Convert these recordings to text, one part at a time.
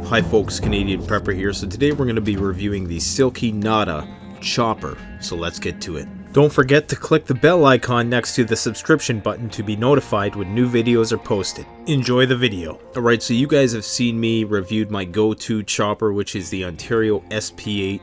Hi folks, Canadian Prepper here. So today we're going to be reviewing the Silky Nata chopper. So let's get to it. Don't forget to click the bell icon next to the subscription button to be notified when new videos are posted. Enjoy the video. Alright, so you guys have seen me reviewed my go-to chopper, which is the Ontario SP8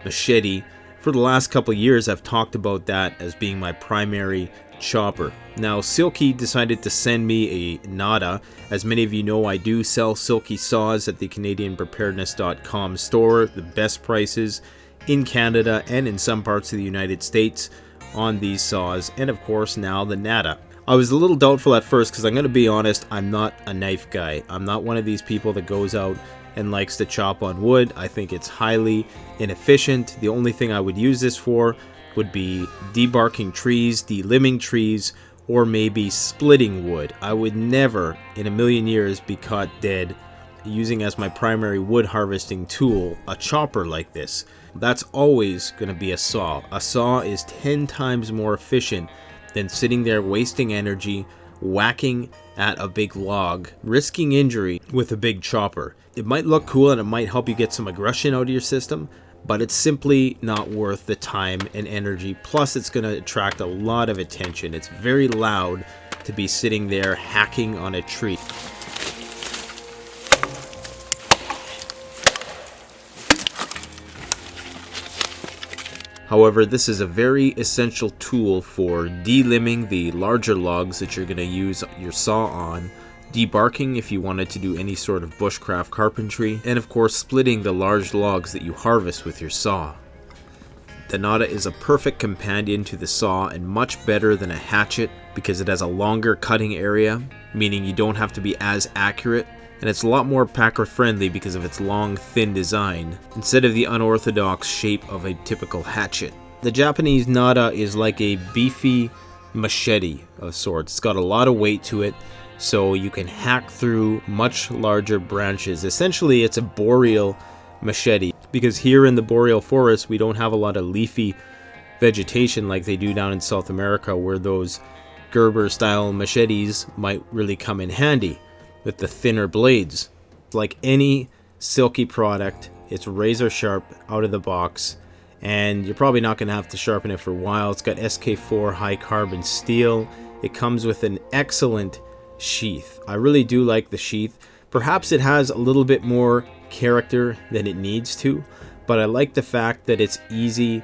machete. For the last couple of years I've talked about that as being my primary chopper. Now Silky decided to send me a Nata. As many of you know, I do sell Silky saws at the CanadianPreparedness.com store. The best prices in Canada and in some parts of the United States on these saws, and of course now the Nata. I was a little doubtful at first because I'm going to be honest, I'm not a knife guy. I'm not one of these people that goes out and likes to chop on wood. I think it's highly inefficient. The only thing I would use this for would be debarking trees, delimbing trees, or maybe splitting wood. I would never in a million years be caught dead using as my primary wood harvesting tool a chopper like this. That's always going to be a saw. A saw is 10 times more efficient than sitting there wasting energy, whacking at a big log, risking injury with a big chopper. It might look cool and it might help you get some aggression out of your system, but it's simply not worth the time and energy. Plus it's going to attract a lot of attention. It's very loud to be sitting there hacking on a tree. However, this is a very essential tool for delimbing the larger logs that you're going to use your saw on, debarking if you wanted to do any sort of bushcraft carpentry, and of course splitting the large logs that you harvest with your saw. The Nata is a perfect companion to the saw and much better than a hatchet because it has a longer cutting area, meaning you don't have to be as accurate, and it's a lot more packer friendly because of its long, thin design, instead of the unorthodox shape of a typical hatchet. The Japanese Nata is like a beefy machete of sorts. It's got a lot of weight to it, so you can hack through much larger branches. Essentially, it's a boreal machete, because here in the boreal forest, we don't have a lot of leafy vegetation like they do down in South America, where those Gerber-style machetes might really come in handy with the thinner blades. Like any Silky product, it's razor sharp out of the box, and you're probably not going to have to sharpen it for a while. It's got SK4 high carbon steel. It comes with an excellent sheath. I really do like the sheath. Perhaps it has a little bit more character than it needs to, but I like the fact that it's easy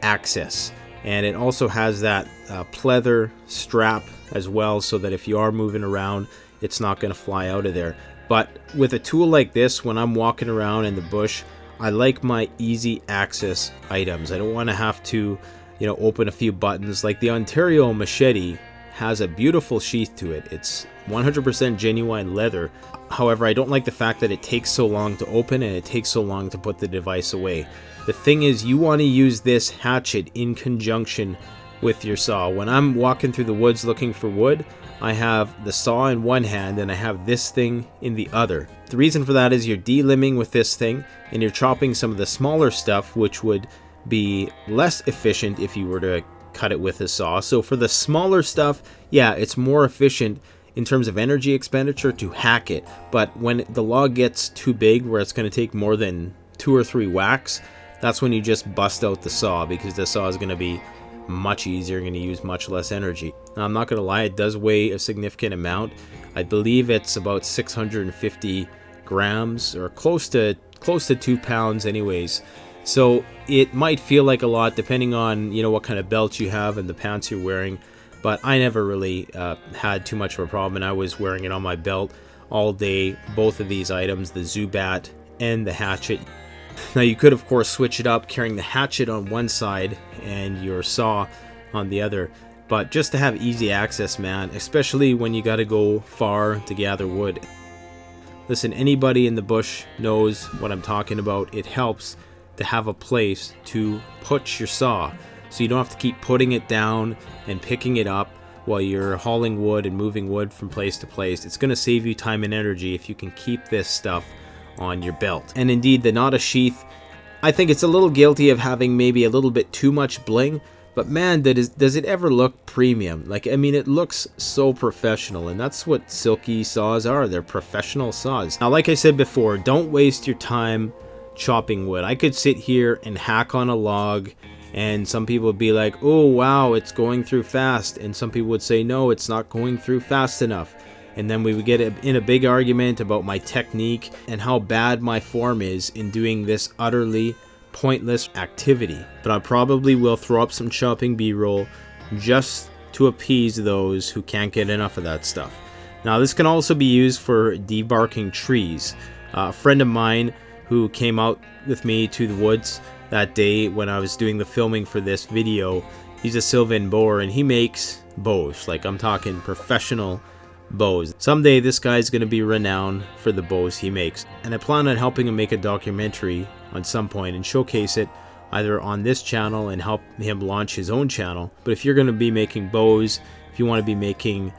access, and it also has that pleather strap as well, so that if you are moving around, it's not going to fly out of there. But with a tool like this, when I'm walking around in the bush, I like my easy access items. I don't want to have to, open a few buttons. Like the Ontario machete has a beautiful sheath to it. It's 100% genuine leather. However, I don't like the fact that it takes so long to open and it takes so long to put the device away. The thing is, you want to use this hatchet in conjunction with your saw. When I'm walking through the woods looking for wood, I have the saw in one hand and I have this thing in the other. The reason for that is you're delimbing with this thing and you're chopping some of the smaller stuff, which would be less efficient if you were to cut it with a saw. So for the smaller stuff, yeah, it's more efficient in terms of energy expenditure to hack it. But when the log gets too big, where it's going to take more than 2 or 3 whacks, that's when you just bust out the saw, because the saw is going to be much easier, going to use much less energy. Now, I'm not going to lie, it does weigh a significant amount. I believe it's about 650 grams, or close to 2 pounds anyways. So it might feel like a lot depending on what kind of belt you have and the pants you're wearing, but I never really had too much of a problem, and I was wearing it on my belt all day, both of these items, the Zubat and the hatchet. Now you could of course switch it up, carrying the hatchet on one side and your saw on the other, but just to have easy access, man, especially when you got to go far to gather wood. Listen, anybody in the bush knows what I'm talking about. It helps to have a place to put your saw, so you don't have to keep putting it down and picking it up while you're hauling wood and moving wood from place to place. It's going to save you time and energy if you can keep this stuff on your belt. And indeed, the Nata sheath, I think it's a little guilty of having maybe a little bit too much bling, But man, does it ever look premium. Like, I mean, it looks so professional, and that's what Silky saws are. They're professional saws. Now, like I said before, don't waste your time chopping wood. I could sit here and hack on a log, and some people would be like, oh wow, it's going through fast, and some people would say, no, it's not going through fast enough. And then we would get in a big argument about my technique and how bad my form is in doing this utterly pointless activity. But I probably will throw up some chopping b-roll just to appease those who can't get enough of that stuff. Now, this can also be used for debarking trees. A friend of mine who came out with me to the woods that day when I was doing the filming for this video, he's a Sylvan bower, and he makes bows. Like, I'm talking professional bows. Someday this guy's going to be renowned for the bows he makes, and I plan on helping him make a documentary on some point and showcase it either on this channel and help him launch his own channel. But if you're going to be making bows, if you want to be making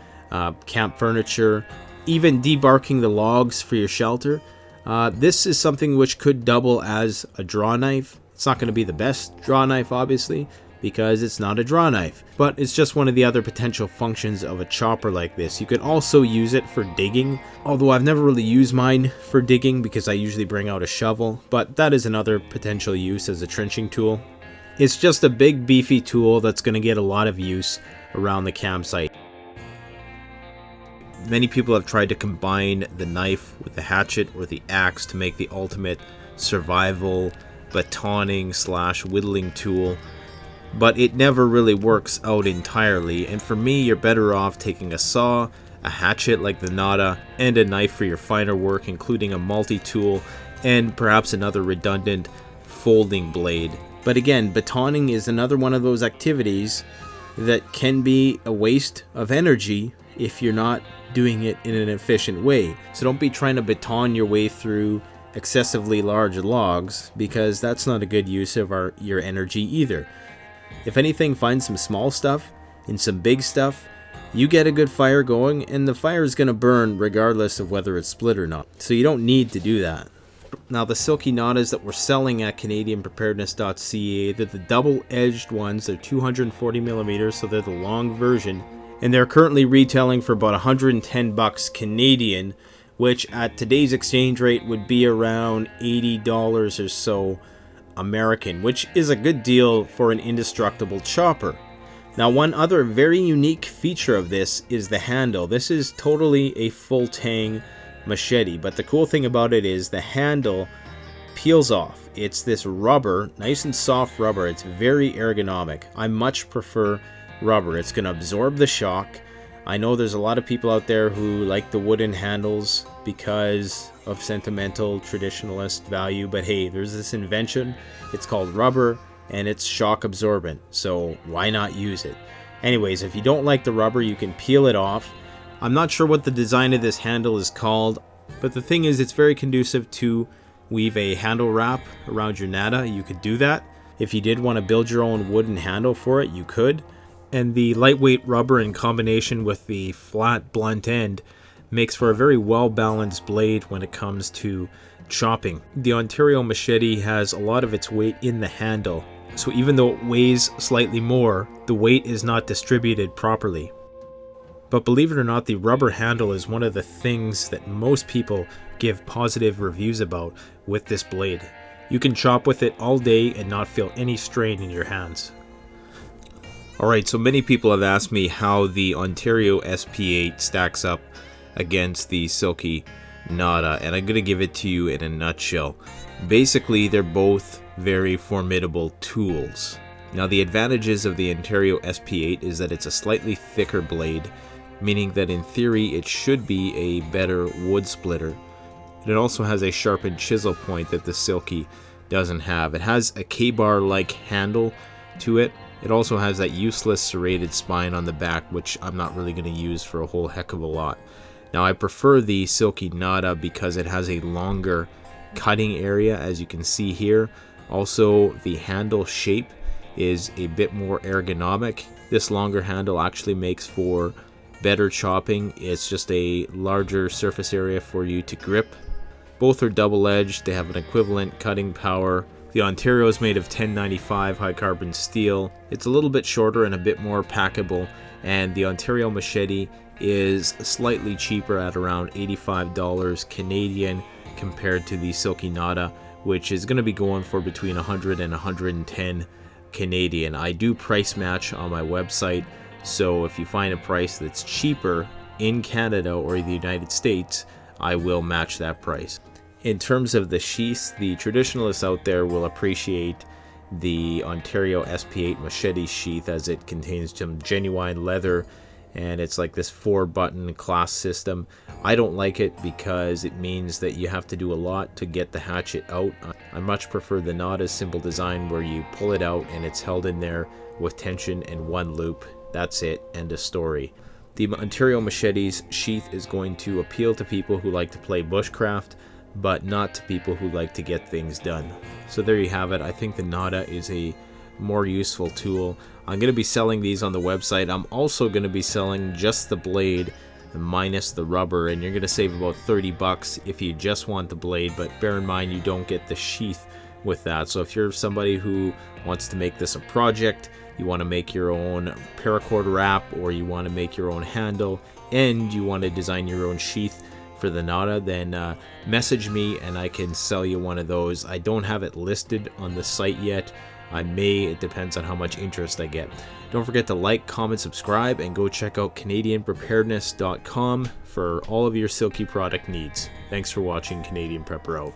camp furniture, even debarking the logs for your shelter, this is something which could double as a draw knife. It's not going to be the best draw knife, obviously, because it's not a draw knife, but it's just one of the other potential functions of a chopper like this. You could also use it for digging, although I've never really used mine for digging because I usually bring out a shovel, but that is another potential use as a trenching tool. It's just a big beefy tool that's going to get a lot of use around the campsite. Many people have tried to combine the knife with the hatchet or the axe to make the ultimate survival batoning / whittling tool, but it never really works out entirely, and for me, you're better off taking a saw, a hatchet like the Nata, and a knife for your finer work, including a multi-tool and perhaps another redundant folding blade. But again, batoning is another one of those activities that can be a waste of energy if you're not doing it in an efficient way. So don't be trying to baton your way through excessively large logs, because that's not a good use of your energy either. If anything, find some small stuff and some big stuff. You get a good fire going, and the fire is going to burn regardless of whether it's split or not. So you don't need to do that. Now, the Silky Natas that we're selling at CanadianPreparedness.ca, they're the double-edged ones. They're 240mm, so they're the long version. And they're currently retailing for about 110 bucks Canadian, which at today's exchange rate would be around $80 or so American, which is a good deal for an indestructible chopper. Now, one other very unique feature of this is the handle. This is totally a full tang machete, but the cool thing about it is the handle peels off. It's this rubber, nice and soft rubber. It's very ergonomic. I much prefer rubber. It's going to absorb the shock. I know there's a lot of people out there who like the wooden handles because of sentimental traditionalist value, but hey, there's this invention. It's called rubber, and it's shock absorbent, so why not use it? Anyways, if you don't like the rubber, you can peel it off. I'm not sure what the design of this handle is called, but the thing is, it's very conducive to weave a handle wrap around your Nata. You could do that. If you did want to build your own wooden handle for it, you could. And the lightweight rubber in combination with the flat blunt end makes for a very well-balanced blade when it comes to chopping. The Ontario machete has a lot of its weight in the handle, so even though it weighs slightly more, the weight is not distributed properly. But believe it or not, the rubber handle is one of the things that most people give positive reviews about with this blade. You can chop with it all day and not feel any strain in your hands. Alright, so many people have asked me how the Ontario SP8 stacks up against the Silky Nata, and I'm going to give it to you in a nutshell. Basically, they're both very formidable tools. Now, the advantages of the Ontario SP8 is that it's a slightly thicker blade, meaning that in theory it should be a better wood splitter. And it also has a sharpened chisel point that the Silky doesn't have. It has a K-bar-like handle to it. It also has that useless serrated spine on the back, which I'm not really going to use for a whole heck of a lot. Now, I prefer the Silky Nata because it has a longer cutting area, as you can see here. Also, the handle shape is a bit more ergonomic. This longer handle actually makes for better chopping. It's just a larger surface area for you to grip. Both are double-edged. They have an equivalent cutting power The Ontario is made of 1095 high carbon steel. It's a little bit shorter and a bit more packable, and the Ontario machete is slightly cheaper at around $85 Canadian compared to the Silky Nata, which is going to be going for between 100 and 110 Canadian. I do price match on my website, so if you find a price that's cheaper in Canada or the United States, I will match that price. In terms of the sheaths, the traditionalists out there will appreciate the Ontario SP8 machete sheath, as it contains some genuine leather, and it's like this 4-button clasp system. I don't like it because it means that you have to do a lot to get the hatchet out. I much prefer the Nata's simple design where you pull it out and it's held in there with tension and one loop. That's it, end of story. The Ontario machete's sheath is going to appeal to people who like to play bushcraft, but not to people who like to get things done. So there you have it. I think the Nata is a more useful tool. I'm going to be selling these on the website. I'm also going to be selling just the blade minus the rubber, and you're going to save about 30 bucks if you just want the blade, but bear in mind you don't get the sheath with that. So if you're somebody who wants to make this a project, you want to make your own paracord wrap, or you want to make your own handle, and you want to design your own sheath for the Nata, then message me and I can sell you one of those. I don't have it listed on the site yet. I may, it depends on how much interest I get. Don't forget to like, comment, subscribe, and go check out CanadianPreparedness.com for all of your Silky product needs. Thanks for watching Canadian Prepper Out.